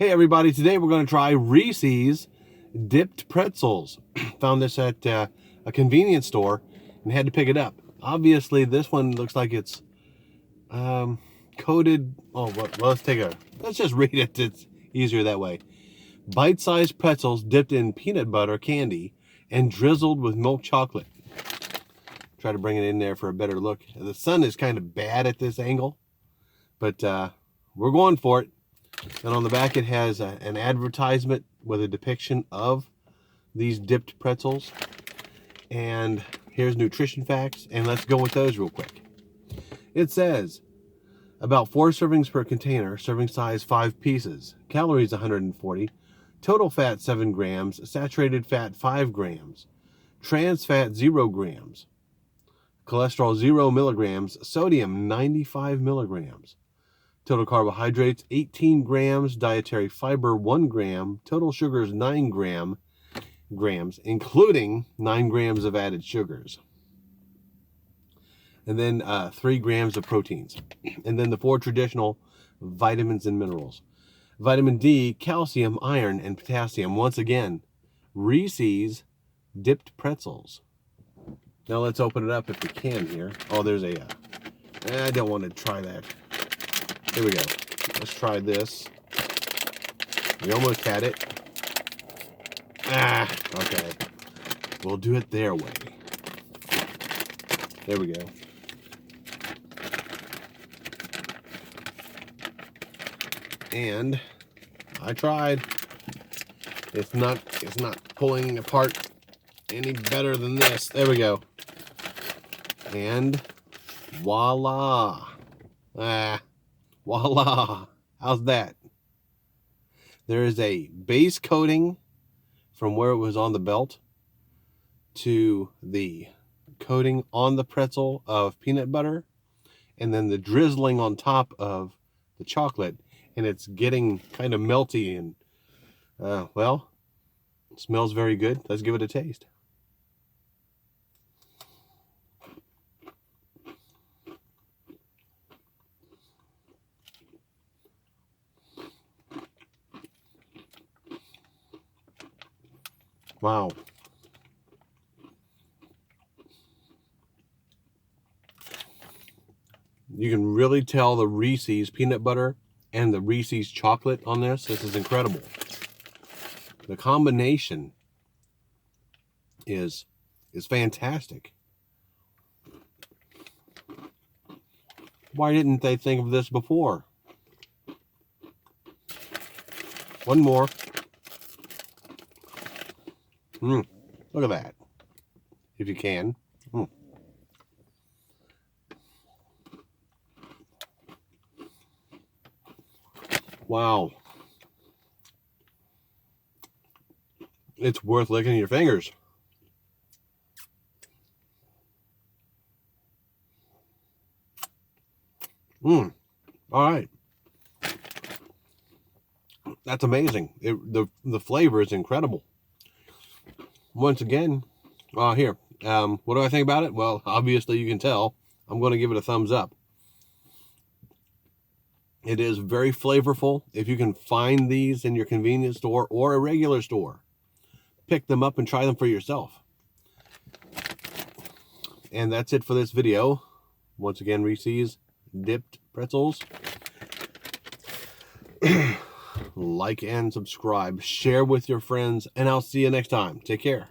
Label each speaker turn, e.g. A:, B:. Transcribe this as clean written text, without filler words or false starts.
A: Hey everybody, today we're going to try Reese's dipped pretzels. Found this at a convenience store and had to pick it up. Obviously this one looks like it's coated. Let's just read it. It's easier that way. Bite-sized pretzels dipped in peanut butter candy and drizzled with milk chocolate. Try to bring it in there for a better look. The sun is kind of bad at this angle, but we're going for it. And on the back it has an advertisement with a depiction of these dipped pretzels. And here's nutrition facts, and let's go with those real quick. It says about 4 servings per container, serving size 5 pieces, calories 140, total fat 7 grams, saturated fat 5 grams, trans fat 0 grams, cholesterol 0 milligrams, sodium 95 milligrams. Total carbohydrates, 18 grams, dietary fiber, 1 gram, total sugars, 9 grams, including 9 grams of added sugars. And then 3 grams of proteins. And then the 4 traditional vitamins and minerals. Vitamin D, calcium, iron, and potassium. Once again, Reese's dipped pretzels. Now let's open it up if we can here. Oh, there's a... I don't want to try that. Here we go. Let's try this. We almost had it. Okay. We'll do it their way. There we go. And I tried. It's not pulling apart any better than this. There we go. And voila. Voila. How's that? There is a base coating from where it was on the belt to the coating on the pretzel of peanut butter, and then the drizzling on top of the chocolate, and it's getting kind of melty and well, it smells very good. Let's give it a taste. Wow. You can really tell the Reese's peanut butter and the Reese's chocolate on this. This is incredible. The combination is fantastic. Why didn't they think of this before? One more. Look at that. If you can. Wow. It's worth licking your fingers. All right. That's amazing. The flavor is incredible. Once again, here, what do I think about it? Well, obviously you can tell. I'm going to give it a thumbs up. It is very flavorful. If you can find these in your convenience store or a regular store, pick them up and try them for yourself. And that's it for this video. Once again, Reese's dipped pretzels. Like and subscribe. Share with your friends, and I'll see you next time. Take care.